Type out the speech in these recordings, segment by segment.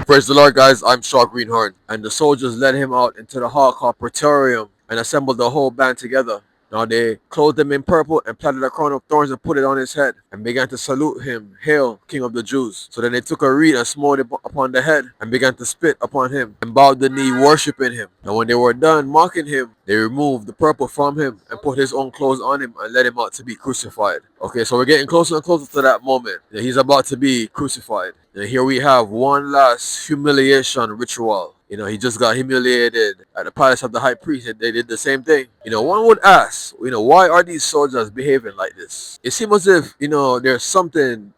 Praise the Lord, guys. I'm Shaw Greenhorn. And the soldiers led him out into the hall called Praetorium and assembled the whole band together. Now they clothed him in purple and planted a crown of thorns and put it on his head and began to salute him, "Hail, King of the Jews." So then they took a reed and smote it upon the head and began to spit upon him and bowed the knee, worshipping him. And when they were done mocking him, they removed the purple from him and put his own clothes on him and led him out to be crucified. Okay, so we're getting closer and closer to that moment that he's about to be crucified. And here we have one last humiliation ritual. He just got humiliated at the palace of the high priest, and they did the same thing. One would ask, why are these soldiers behaving like this? It seems as if, there's something,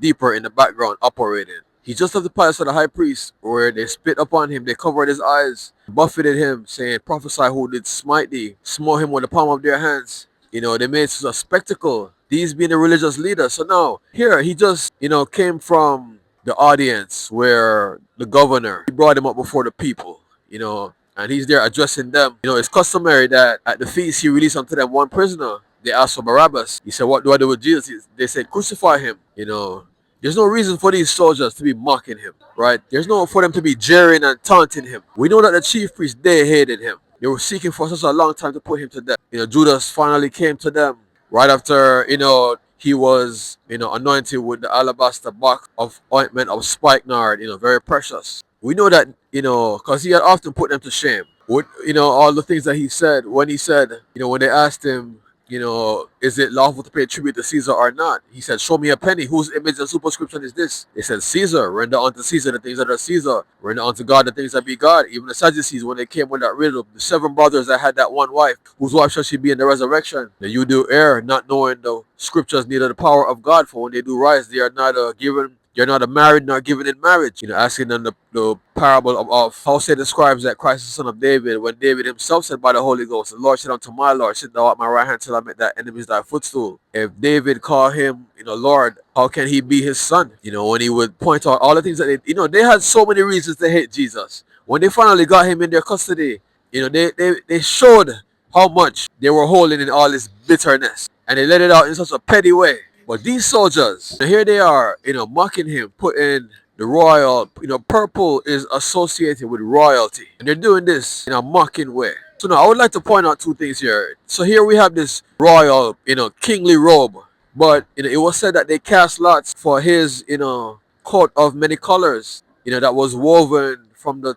deeper in the background operating. He just left the palace of the high priest, where they spit upon him, they covered his eyes, buffeted him, saying, "Prophesy who did smite thee," smote him with the palm of their hands. They made it a spectacle, these being the religious leaders. So now, here, he just, came from the audience where the governor, he brought him up before the people, and he's there addressing them. It's customary that at the feast he released unto them one prisoner. They asked for Barabbas. He said, "What do I do with Jesus?" They said, "Crucify him." There's no reason for these soldiers to be mocking him, right? There's no for them to be jeering and taunting him. We know that the chief priests, they hated him. They were seeking for such a long time to put him to death. Judas finally came to them right after, he was, anointed with the alabaster box of ointment of spikenard, very precious. We know that, because he had often put them to shame. With, all the things that he said, when he said, when they asked him, is it lawful to pay tribute to Caesar or not? He said, "Show me a penny. Whose image and superscription is this?" They said, "Caesar. Render unto Caesar the things that are Caesar. Render unto God the things that be God." Even the Sadducees, when they came with that riddle, the 7 brothers that had that one wife, whose wife shall she be in the resurrection? Then you do err, not knowing the scriptures, neither the power of God. For when they do rise, they are neither given. You're not married nor given in marriage. Asking them the parable of how say the scribes that Christ is the son of David, when David himself said by the Holy Ghost, "The Lord said unto my Lord, sit thou at my right hand till I make thy enemies thy footstool." If David called him, Lord, how can he be his son? When he would point out all the things that they had so many reasons to hate Jesus. When they finally got him in their custody, they showed how much they were holding in all this bitterness. And they let it out in such a petty way. But these soldiers, here they are, mocking him, putting the royal, purple is associated with royalty. And they're doing this in a mocking way. So now I would like to point out 2 things here. So here we have this royal, kingly robe. But, it was said that they cast lots for his, coat of many colors, that was woven from the,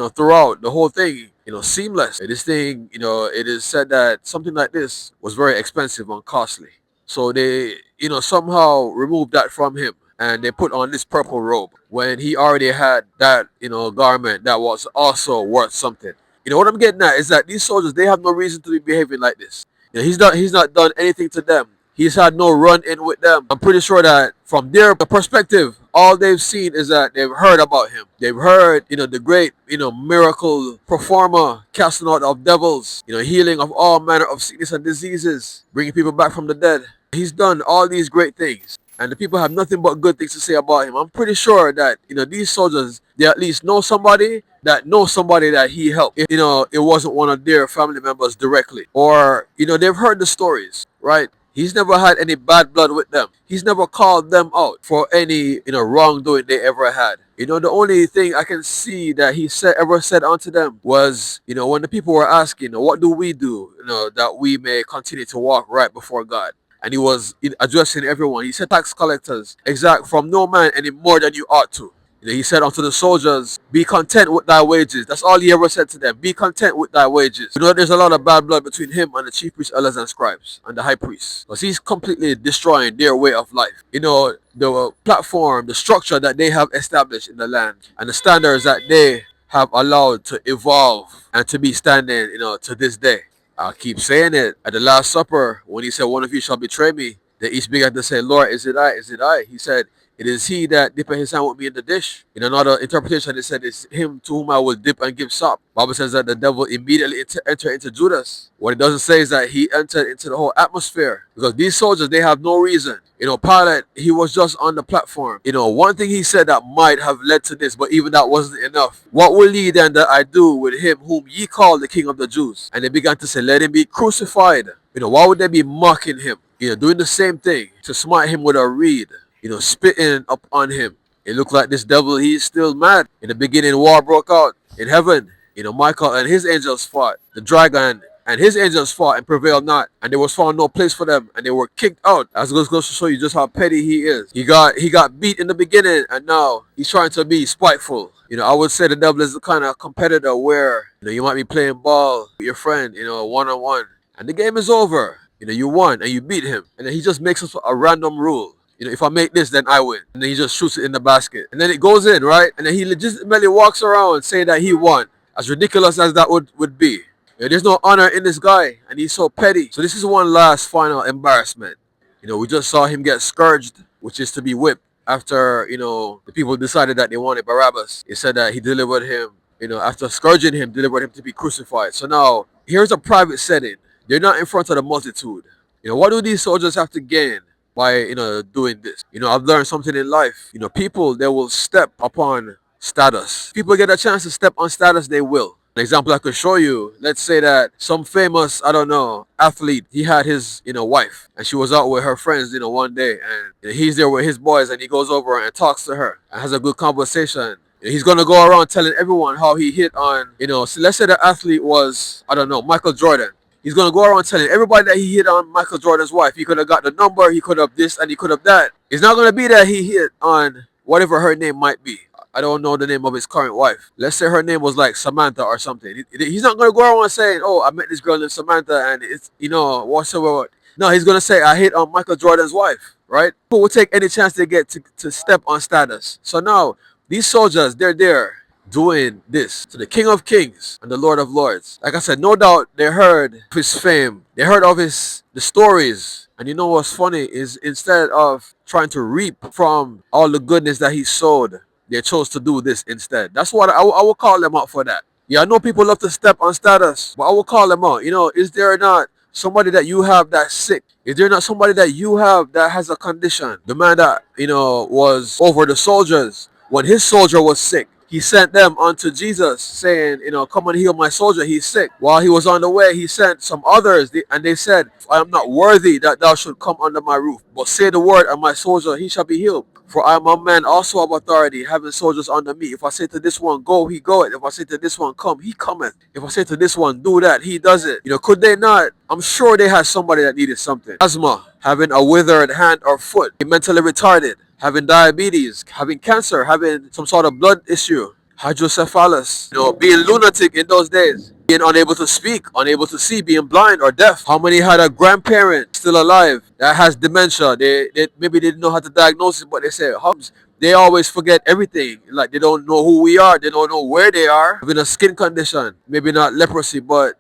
throughout the whole thing, seamless. This thing, it is said that something like this was very expensive and costly. So they, somehow removed that from him and they put on this purple robe when he already had that, garment that was also worth something. What I'm getting at is that these soldiers, they have no reason to be behaving like this. He's not done anything to them. He's had no run-in with them. I'm pretty sure that from their perspective, all they've seen is that they've heard about him. They've heard, the great, miracle performer, casting out of devils, healing of all manner of sickness and diseases, bringing people back from the dead. He's done all these great things. And the people have nothing but good things to say about him. I'm pretty sure that, these soldiers, they at least know somebody that he helped. If, it wasn't one of their family members directly. Or, they've heard the stories, right? He's never had any bad blood with them. He's never called them out for any, wrongdoing they ever had. The only thing I can see that he ever said unto them was, when the people were asking, "What do we do, that we may continue to walk right before God?" And he was addressing everyone. He said, "Tax collectors, exact from no man any more than you ought to." He said unto the soldiers, "Be content with thy wages." That's all he ever said to them. Be content with thy wages. There's a lot of bad blood between him and the chief priests, elders, and scribes, and the high priests. Because he's completely destroying their way of life. The platform, the structure that they have established in the land, and the standards that they have allowed to evolve and to be standing, to this day. I keep saying it. At the Last Supper, when he said, "One of you shall betray me," they each began to say, "Lord, is it I? Is it I?" He said, "It is he that dippeth his hand with me in the dish." In another interpretation, it said, "It's him to whom I will dip and give sop." Bible says that the devil immediately entered into Judas. What it doesn't say is that he entered into the whole atmosphere. Because these soldiers, they have no reason. Pilate, he was just on the platform. One thing he said that might have led to this, but even that wasn't enough. "What will ye then that I do with him whom ye call the King of the Jews?" And they began to say, "Let him be crucified." Why would they be mocking him? Doing the same thing to smite him with a reed. Spitting up on him. It looked like this devil, he's still mad. In the beginning, war broke out in heaven. Michael and his angels fought. The dragon and his angels fought and prevailed not. And there was found no place for them. And they were kicked out. As goes to show you just how petty he is. He got beat in the beginning, and now he's trying to be spiteful. I would say the devil is the kind of competitor where, you might be playing ball with your friend, one-on-one. And the game is over. You won and you beat him. And then he just makes us a random rule. If I make this, then I win. And then he just shoots it in the basket. And then it goes in, right? And then he legitimately walks around saying that he won. As ridiculous as that would be. There's no honor in this guy. And he's so petty. So this is one last final embarrassment. We just saw him get scourged, which is to be whipped. After, the people decided that they wanted Barabbas. It said that he delivered him, after scourging him, delivered him to be crucified. So now, here's a private setting. They're not in front of the multitude. What do these soldiers have to gain by, doing this? I've learned something in life. People, they will step upon status. People get a chance to step on status, they will. An example I could show you, let's say that some famous, I don't know, athlete, he had his, wife, and she was out with her friends, one day, and he's there with his boys, and he goes over and talks to her and has a good conversation. He's going to go around telling everyone how he hit on, so let's say the athlete was, I don't know, Michael Jordan. He's going to go around telling everybody that he hit on Michael Jordan's wife. He could have got the number, he could have this, and he could have that. It's not going to be that he hit on whatever her name might be. I don't know the name of his current wife. Let's say her name was like Samantha or something. He's not going to go around saying, oh, I met this girl named Samantha and it's, whatsoever. No, he's going to say, I hit on Michael Jordan's wife, right? People will take any chance they get to step on status. So now, these soldiers, they're there doing this to the King of Kings and the Lord of Lords. Like I said, no doubt they heard of his fame. They heard of the stories. And you know what's funny is instead of trying to reap from all the goodness that he sowed, they chose to do this instead. That's what I will call them out for that. Yeah, I know people love to step on status, but I will call them out. Is there not somebody that you have that's sick? Is there not somebody that you have that has a condition? The man that, was over the soldiers, when his soldier was sick, he sent them unto Jesus saying, come and heal my soldier, he's sick. While he was on the way, he sent some others, and they said, I am not worthy that thou should come under my roof, but say the word, and my soldier, he shall be healed. For I am a man also of authority, having soldiers under me. If I say to this one, go, he goeth. If I say to this one, come, he cometh. If I say to this one, do that, he does it. Could they not? I'm sure they had somebody that needed something. Asthma, having a withered hand or foot, mentally retarded, having diabetes, having cancer, having some sort of blood issue, hydrocephalus, being lunatic in those days, being unable to speak, unable to see, being blind or deaf. How many had a grandparent still alive that has dementia? They maybe they didn't know how to diagnose it, but they say, Hubs, they always forget everything. Like they don't know who we are, they don't know where they are. Having a skin condition, maybe not leprosy, but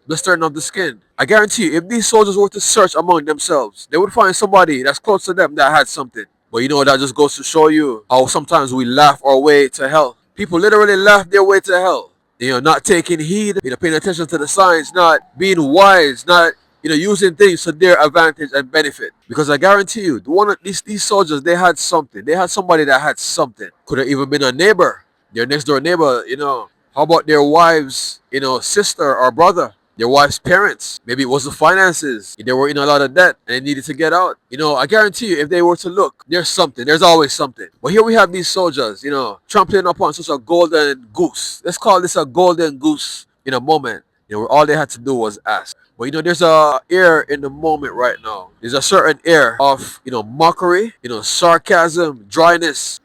blistering of the skin. I guarantee you, if these soldiers were to search among themselves, they would find somebody that's close to them that had something. But that just goes to show you how sometimes we laugh our way to hell. People literally laugh their way to hell. Not taking heed, paying attention to the signs, not being wise, not, using things to their advantage and benefit. Because I guarantee you, these soldiers, they had something. They had somebody that had something. Could have even been a neighbor, their next door neighbor, How about their wives, sister or brother? Their wife's parents. Maybe it was the finances. They were in a lot of debt and they needed to get out. I guarantee you, if they were to look, there's something. There's always something. But here we have these soldiers, trampling upon such a golden goose. Let's call this a golden goose in a moment, where all they had to do was ask. But there's a air in the moment right now. There's a certain air of, mockery, sarcasm, dryness,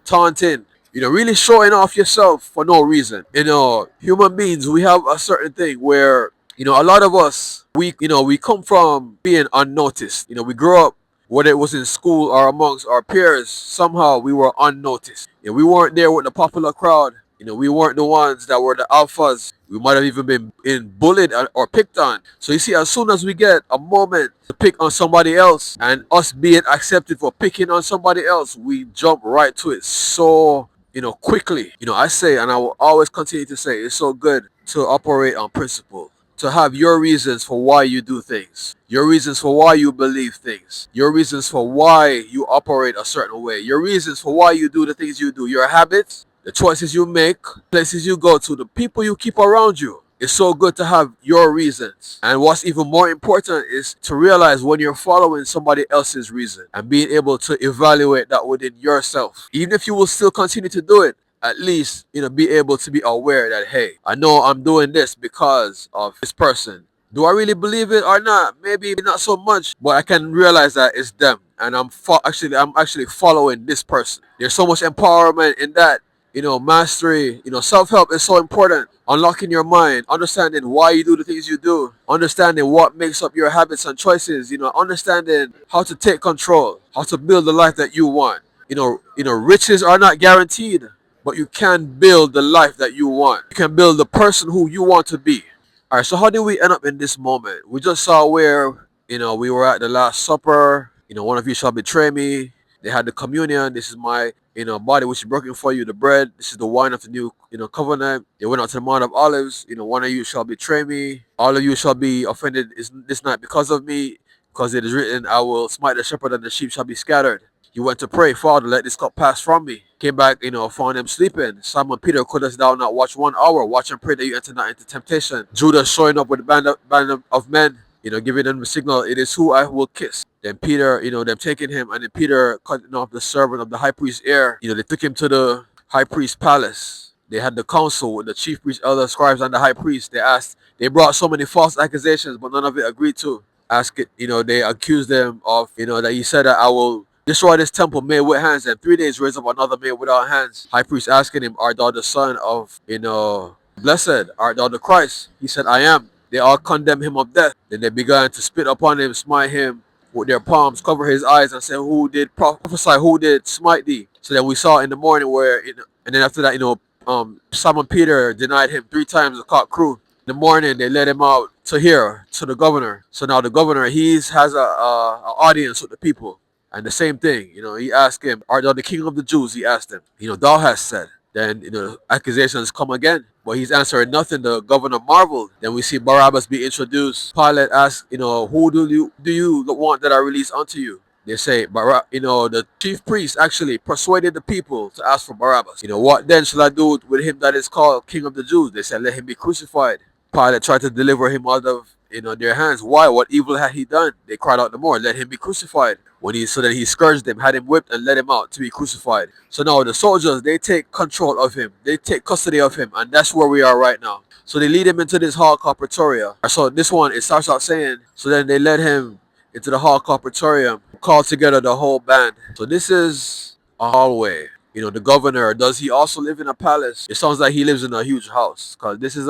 taunting. Really showing off yourself for no reason. Human beings, we have a certain thing where, a lot of us, we come from being unnoticed. We grew up, whether it was in school or amongst our peers, somehow we were unnoticed. We weren't there with the popular crowd. We weren't the ones that were the alphas. We might have even been bullied or picked on. So you see, as soon as we get a moment to pick on somebody else and us being accepted for picking on somebody else, we jump right to it so quickly. I say, and I will always continue to say, it's so good to operate on principle, to have your reasons for why you do things, your reasons for why you believe things, your reasons for why you operate a certain way, your reasons for why you do the things you do, your habits, the choices you make, places you go to, the people you keep around you. It's so good to have your reasons. And what's even more important is to realize when you're following somebody else's reason and being able to evaluate that within yourself. Even if you will still continue to do it, at least, be able to be aware that, hey, I know I'm doing this because of this person. Do I really believe it or not? Maybe not so much, but I can realize that it's them, and I'm actually following this person. There's so much empowerment in that. Mastery. Self-help is so important. Unlocking your mind, understanding why you do the things you do, understanding what makes up your habits and choices. Understanding how to take control, how to build the life that you want. Riches are not guaranteed, but you can build the life that you want. You can build the person who you want to be. All right, so how did we end up in this moment? We just saw where, we were at the Last Supper. One of you shall betray me. They had the communion. This is my, body which is broken for you, the bread. This is the wine of the new, covenant. They went out to the Mount of Olives. One of you shall betray me. All of you shall be offended this night because of me, because it is written, I will smite the shepherd and the sheep shall be scattered. He went to pray, Father, let this cup pass from me. Came back, found them sleeping. Simon Peter, couldst thou not watch 1 hour? Watch and pray that you enter not into temptation. Judas showing up with a band of men, giving them the signal, it is who I will kiss. Then Peter, them taking him, and then Peter cutting off the servant of the high priest's ear. They took him to the high priest's palace. They had the council with the chief priests, elders, scribes, and the high priest. They brought so many false accusations, but none of it agreed to. They accused them of, that he said that I will destroy this temple made with hands, and 3 days raise up another made without hands. High priest asking him, art thou the son of, blessed? Art thou the Christ? He said, I am. They all condemned him of death. Then they began to spit upon him, smite him with their palms, cover his eyes, and say, who did prophesy? Who did smite thee? So then we saw in the morning where, and then after that, Simon Peter denied him 3 times. The cock crew. In the morning, they let him out to the governor. So now the governor, has a audience with the people. And the same thing, he asked him, art thou the king of the Jews? He asked him, thou hast said. Then, accusations come again, but he's answering nothing. The governor marveled. Then we see Barabbas be introduced. Pilate asked, who do you want that I release unto you? They say, the chief priest actually persuaded the people to ask for Barabbas. What then shall I do with him that is called king of the Jews? They said, let him be crucified. Pilate tried to deliver him out of their hands. Why? What evil had he done? They cried out the more, let him be crucified. So that he scourged him, had him whipped, and let him out to be crucified. So now the soldiers, they take control of him. They take custody of him, and that's where we are right now. So they lead him into this hall called Praetoria. So this one, it starts out saying, so then they led him into the hall called Praetorium, called together the whole band. So this is a hallway. The governor, does he also live in a palace? It sounds like he lives in a huge house, because this is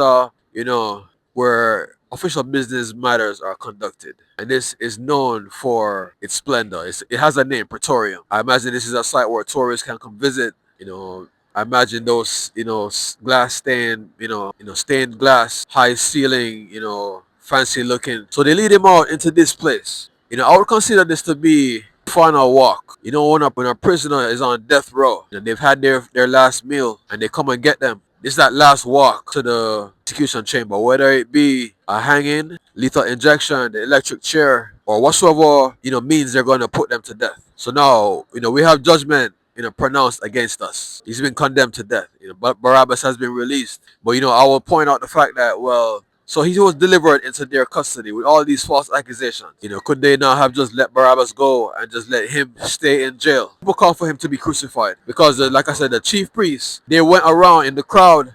where official business matters are conducted. And this is known for its splendor. It has a name, Praetorium. I imagine this is a site where tourists can come visit. I imagine those, glass stained, stained glass, high ceiling, fancy looking. So they lead him out into this place. I would consider this to be final walk. When a prisoner is on death row, they've had their last meal and they come and get them. It's that last walk to the execution chamber, whether it be a hanging, lethal injection, the electric chair, or whatsoever, means they're going to put them to death. So now, we have judgment, pronounced against us. He's been condemned to death. But Barabbas has been released. But, I will point out the fact that, so he was delivered into their custody with all these false accusations. Could they not have just let Barabbas go and just let him stay in jail? People call for him to be crucified because, like I said, the chief priests, they went around in the crowd,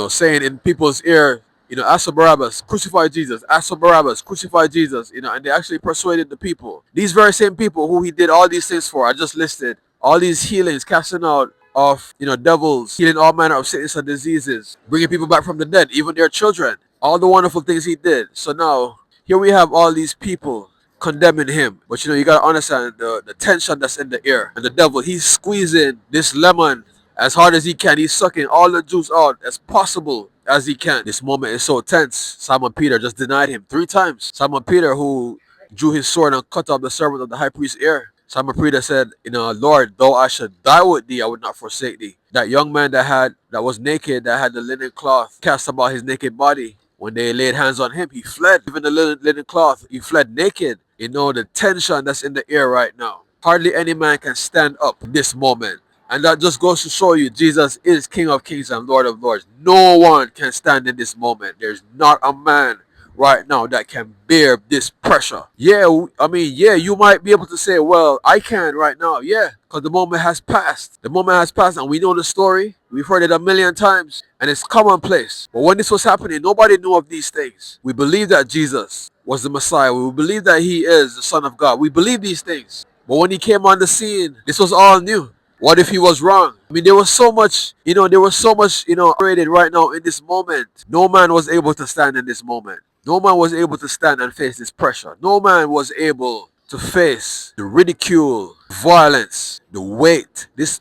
saying in people's ear, ask for Barabbas, crucify Jesus, ask for Barabbas, crucify Jesus, and they actually persuaded the people. These very same people who he did all these things for, I just listed, all these healings, casting out of, devils, healing all manner of sickness and diseases, bringing people back from the dead, even their children. All the wonderful things he did. So now, here we have all these people condemning him. But you got to understand the tension that's in the air. And the devil, he's squeezing this lemon as hard as he can. He's sucking all the juice out as possible as he can. This moment is so tense. Simon Peter just denied him 3 times. Simon Peter, who drew his sword and cut off the servant of the high priest's ear. Simon Peter said, Lord, though I should die with thee, I would not forsake thee. That young man that was naked, that had the linen cloth cast about his naked body, when they laid hands on him, he fled. Even the linen cloth, he fled naked. The tension that's in the air right now. Hardly any man can stand up in this moment. And that just goes to show you Jesus is King of Kings and Lord of Lords. No one can stand in this moment. There's not a man right now that can bear this pressure. Yeah, I mean, yeah, you might be able to say, well, I can right now. Yeah, because the moment has passed. The moment has passed, and we know the story. We've heard it a million times, and it's commonplace. But when this was happening, nobody knew of these things. We believe that Jesus was the Messiah. We believe that he is the Son of God. We believe these things. But when he came on the scene, this was all new. What if he was wrong? I mean, there was so much, operated right now in this moment. No man was able to stand in this moment. No man was able to stand and face this pressure. No man was able to face the ridicule, violence, the weight. This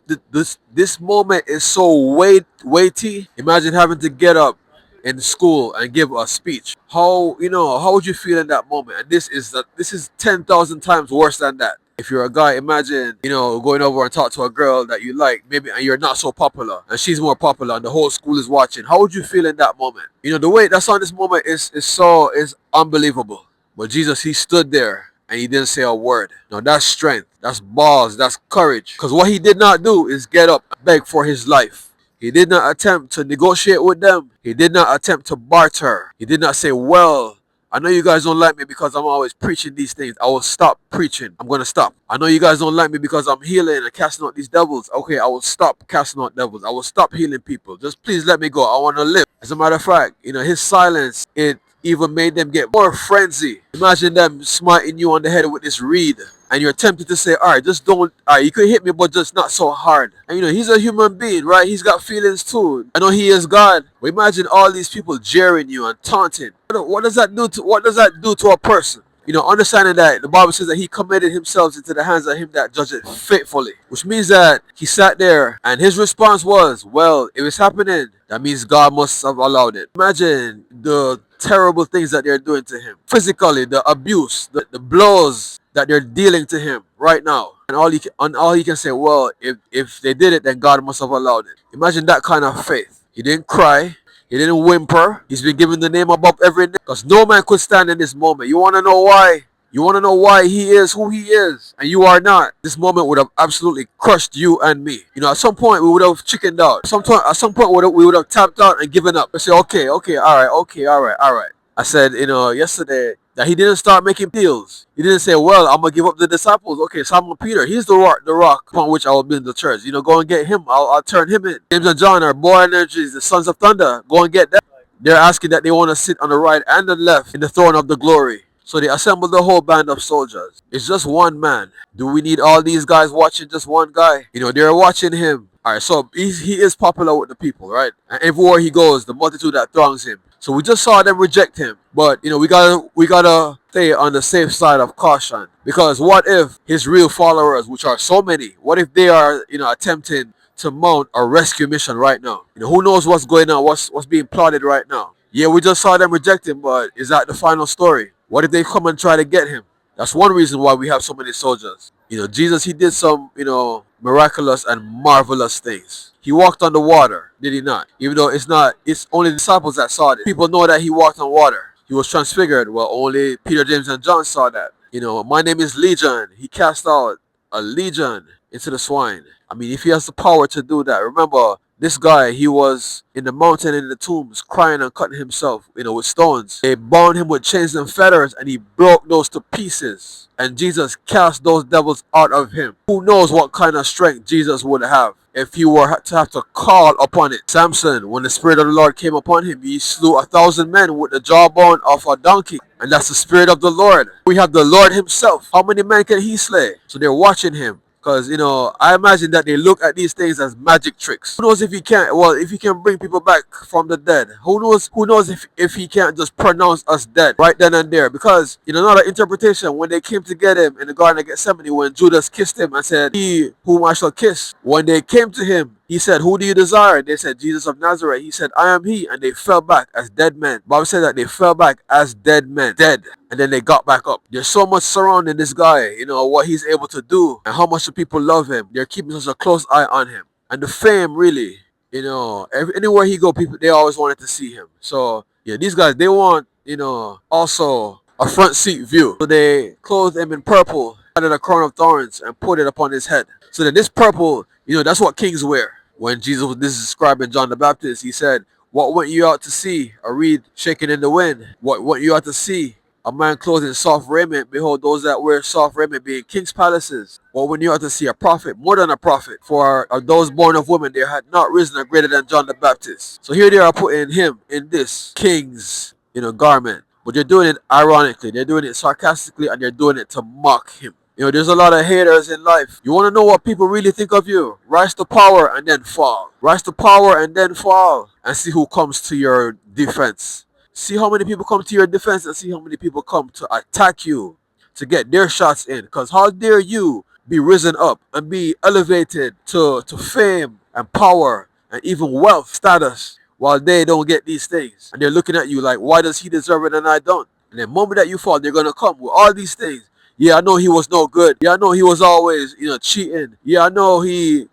moment is so weighty. Imagine having to get up in school and give a speech. How would you feel in that moment? And this is 10,000 times worse than that. If you're a guy, imagine, going over and talk to a girl that you like, maybe, and you're not so popular, and she's more popular, and the whole school is watching. How would you feel in that moment? The way that's on this moment is unbelievable. But Jesus, he stood there and he didn't say a word. Now that's strength, that's balls, that's courage. Because what he did not do is get up and beg for his life. He did not attempt to negotiate with them. He did not attempt to barter. He did not say, well, I know you guys don't like me because I'm always preaching these things. I will stop preaching. I'm going to stop. I know you guys don't like me because I'm healing and casting out these devils. Okay, I will stop casting out devils. I will stop healing people. Just please let me go. I want to live. As a matter of fact, his silence, it even made them get more frenzy. Imagine them smiting you on the head with this reed. And you're tempted to say, all right, just don't, all right, you could hit me, but just not so hard. And he's a human being, right? He's got feelings too. I know he is God. But imagine all these people jeering you and taunting. What does that do to a person? Understanding that the Bible says that he committed himself into the hands of him that judgeth faithfully. Which means that he sat there and his response was, well, if it's happening, that means God must have allowed it. Imagine the terrible things that they're doing to him. Physically, the abuse, the blows that they're dealing to him right now. And all he can say, well, if they did it, then God must have allowed it. Imagine that kind of faith. He didn't cry. He didn't whimper. He's been given the name above every name. Because no man could stand in this moment. You want to know why? You want to know why he is who he is and you are not? This moment would have absolutely crushed you and me. At some point we would have chickened out. At some point we would have tapped out and given up. I say, okay, all right. I said, yesterday that he didn't start making deals. He didn't say, well, I'm going to give up the disciples. Okay, Simon Peter, he's the rock upon which I will build the church. Go and get him. I'll turn him in. James and John are boy energies, the sons of thunder. Go and get them. They're asking that they want to sit on the right and the left in the throne of the glory. So they assembled the whole band of soldiers. It's just one man. Do we need all these guys watching just one guy? They're watching him. All right, so he is popular with the people, right? And everywhere he goes, the multitude that throngs him. So we just saw them reject him. But, we gotta stay on the safe side of caution. Because what if his real followers, which are so many, what if they are, attempting to mount a rescue mission right now? Who knows what's going on, what's being plotted right now? Yeah, we just saw them reject him, but is that the final story? What if they come and try to get him? That's one reason why we have so many soldiers. Jesus, he did some, miraculous and marvelous things. He walked on the water, did he not? Even though it's only the disciples that saw it. People know that he walked on water. He was transfigured. Well, only Peter, James, and John saw that. My name is Legion. He cast out a legion into the swine. I mean, if he has the power to do that, remember, this guy, he was in the mountain in the tombs crying and cutting himself, with stones. They bound him with chains and fetters and he broke those to pieces. And Jesus cast those devils out of him. Who knows what kind of strength Jesus would have if he were to have to call upon it. Samson, when the Spirit of the Lord came upon him, he slew 1,000 men with the jawbone of a donkey. And that's the Spirit of the Lord. We have the Lord himself. How many men can he slay? So they're watching him. Because, I imagine that they look at these things as magic tricks. Who knows if he can bring people back from the dead? Who knows if he can't just pronounce us dead right then and there? Because, another interpretation, when they came to get him in the Garden of Gethsemane, when Judas kissed him and said, he whom I shall kiss, when they came to him, he said, who do you desire? They said, Jesus of Nazareth. He said, I am he. And they fell back as dead men. The Bible said that they fell back as dead men. Dead. And then they got back up. There's so much surrounding this guy, what he's able to do and how much the people love him. They're keeping such a close eye on him. And the fame, really, anywhere he go, people, they always wanted to see him. So, yeah, these guys, they want, also a front seat view. So they clothed him in purple. added a crown of thorns and put it upon his head. So then this purple, that's what kings wear. When Jesus was this is describing John the Baptist, he said, "What went you out to see? A reed shaking in the wind? What went you out to see? A man clothed in soft raiment? Behold, those that wear soft raiment be in king's palaces. What went you out to see? A prophet, more than a prophet. For of those born of women, there had not risen a greater than John the Baptist." So here they are putting him in this king's, garment. But they're doing it ironically. They're doing it sarcastically, and they're doing it to mock him. There's a lot of haters in life. You want to know what people really think of you? Rise to power and then fall. Rise to power and then fall. And see who comes to your defense. See how many people come to your defense and see how many people come to attack you to get their shots in. Because how dare you be risen up and be elevated to fame and power and even wealth status while they don't get these things. And they're looking at you like, why does he deserve it and I don't? And the moment that you fall, they're going to come with all these things. Yeah, I know he was no good. Yeah, I know he was always, cheating. Yeah, I know he,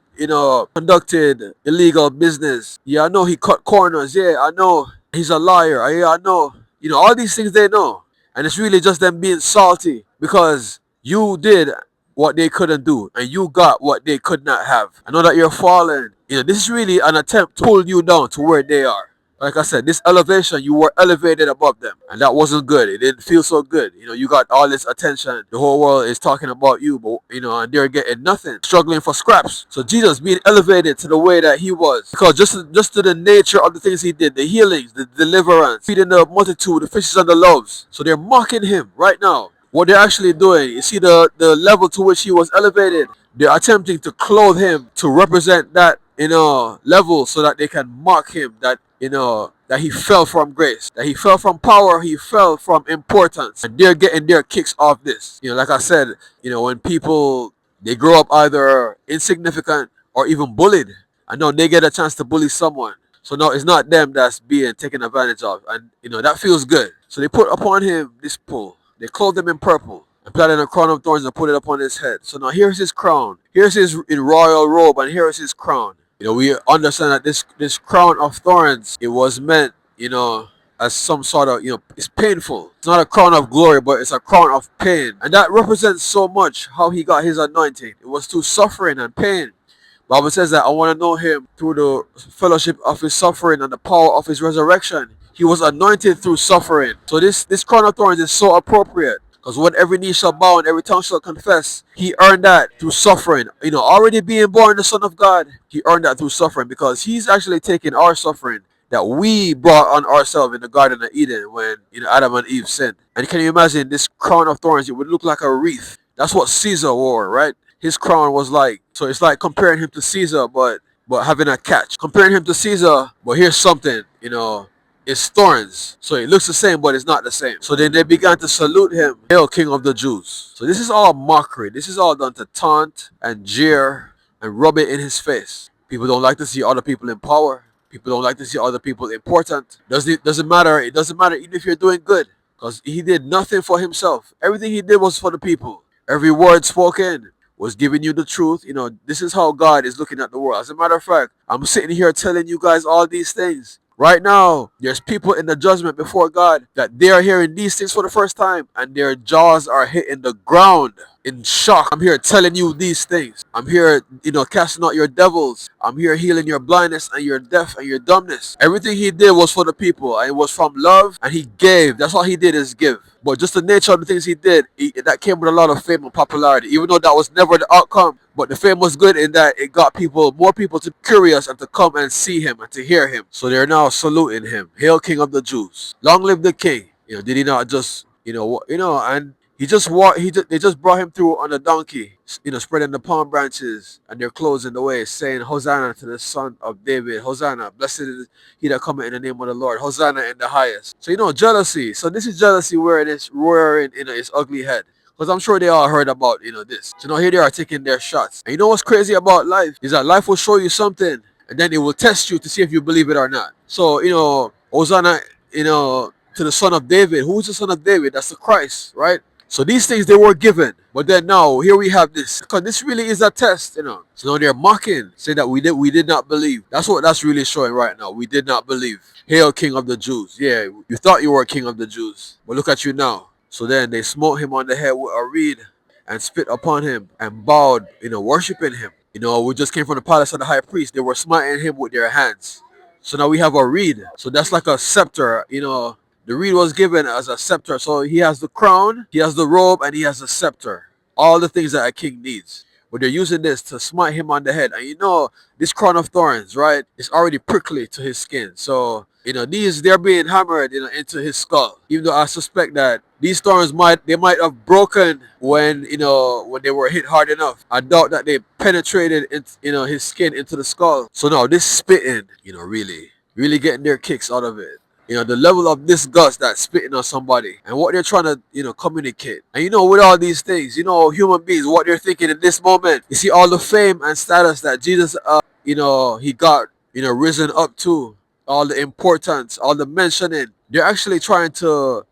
conducted illegal business. Yeah, I know he cut corners. Yeah, I know he's a liar. Yeah, I know. All these things they know. And it's really just them being salty because you did what they couldn't do and you got what they could not have. I know that you're falling. This is really an attempt to pull you down to where they are. Like I said, this elevation, you were elevated above them. And that wasn't good. It didn't feel so good. You got all this attention. The whole world is talking about you, but, and they're getting nothing. Struggling for scraps. So Jesus being elevated to the way that he was. Because just to the nature of the things he did, the healings, the deliverance, feeding the multitude, the fishes and the loaves. So they're mocking him right now. What they're actually doing, you see the level to which he was elevated. They're attempting to clothe him to represent that, level so that they can mock him, that that he fell from grace, that he fell from power, he fell from importance. And they're getting their kicks off this. Like I said, when people, they grow up either insignificant or even bullied, and now they get a chance to bully someone. So now it's not them that's being taken advantage of. And, that feels good. So they put upon him this pull. They clothed him in purple and planted a crown of thorns and put it upon his head. So now here's his crown. Here's his in royal robe, and here is his crown. We understand that this crown of thorns, it was meant, as some sort of, it's painful. It's not a crown of glory, but it's a crown of pain. And that represents so much how he got his anointing. It was through suffering and pain. Bible says that I want to know him through the fellowship of his suffering and the power of his resurrection. He was anointed through suffering. So this crown of thorns is so appropriate. Because when every knee shall bow and every tongue shall confess, he earned that through suffering. Already being born the Son of God, he earned that through suffering because he's actually taking our suffering that we brought on ourselves in the Garden of Eden when Adam and Eve sinned. And can you imagine this crown of thorns? It would look like a wreath. That's what Caesar wore, right? His crown was like, so it's like comparing him to Caesar, but having a catch. Comparing him to Caesar, but here's something, it's thorns. So it looks the same, but it's not the same. So then they began to salute him, Hail King of the Jews. So this is all mockery. This is all done to taunt and jeer and rub it in his face. People don't like to see other people in power. People don't like to see other people important. Doesn't matter. It doesn't matter even if you're doing good. Because he did nothing for himself. Everything he did was for the people. Every word spoken was giving you the truth. This is how God is looking at the world. As a matter of fact, I'm sitting here telling you guys all these things. Right now, there's people in the judgment before God that they are hearing these things for the first time and their jaws are hitting the ground in shock. I'm here telling you these things. I'm here, casting out your devils. I'm here healing your blindness and your deaf and your dumbness. Everything he did was for the people and it was from love and he gave. That's all he did is give. But just the nature of the things he did, that came with a lot of fame and popularity, even though that was never the outcome. But the fame was good in that it got more people to curious and to come and see him and to hear him. So they're now saluting him. Hail King of the Jews. Long live the King. Did he not just, and he just walked, they just brought him through on a donkey, spreading the palm branches and their clothes in the way, saying, Hosanna to the Son of David. Hosanna. Blessed is he that cometh in the name of the Lord. Hosanna in the highest. So, jealousy. So this is jealousy where it is roaring in its ugly head. Because I'm sure they all heard about, this. So now here they are taking their shots. And you know what's crazy about life? Is that life will show you something and then it will test you to see if you believe it or not. So, Hosanna, to the Son of David. Who's the Son of David? That's the Christ, right? So these things they were given. But then now, here we have this. Because this really is a test, So now they're mocking, saying that we did not believe. That's what that's really showing right now. We did not believe. Hail King of the Jews. Yeah, you thought you were King of the Jews. But look at you now. So then they smote him on the head with a reed and spit upon him and bowed, worshiping him. We just came from the palace of the high priest. They were smiting him with their hands. So now we have a reed. So that's like a scepter. The reed was given as a scepter. So he has the crown, he has the robe, and he has a scepter. All the things that a king needs. But they're using this to smite him on the head. And this crown of thorns, right? It's already prickly to his skin. So, they're being hammered, into his skull. Even though I suspect that these thorns might have broken when they were hit hard enough. I doubt that they penetrated his skin into the skull. So no, this spitting, really getting their kicks out of it. The level of disgust that's spitting on somebody and what they're trying to, communicate. And with all these things, human beings, what they're thinking in this moment. You see all the fame and status that Jesus, he got, risen up to, all the importance, all the mentioning. They're actually trying to,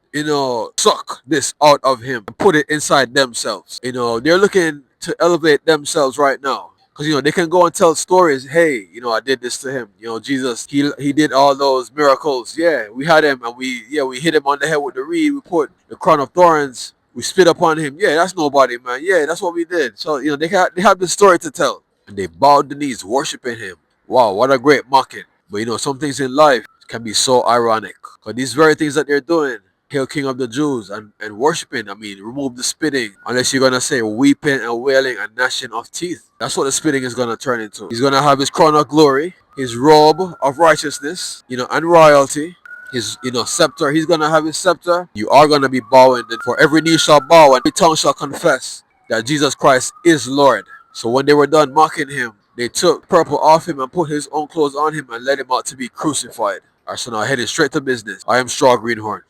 suck this out of him and put it inside themselves. They're looking to elevate themselves right now. Because, they can go and tell stories. Hey, I did this to him. Jesus, he did all those miracles. Yeah, we had him and we hit him on the head with the reed. We put the crown of thorns. We spit upon him. Yeah, that's nobody, man. Yeah, that's what we did. So, they have the story to tell. And they bowed the knees, worshiping him. Wow, what a great mocking. But, some things in life can be so ironic. Because these very things that they're doing, Hail King of the Jews, and worshiping, remove the spitting. Unless you're going to say weeping and wailing and gnashing of teeth. That's what the spitting is going to turn into. He's going to have his crown of glory, his robe of righteousness, and royalty. His, scepter. He's going to have his scepter. You are going to be bowing. For every knee shall bow and every tongue shall confess that Jesus Christ is Lord. So when they were done mocking him, they took purple off him and put his own clothes on him and led him out to be crucified. Alright, so now heading straight to business. I am Straw Greenhorn.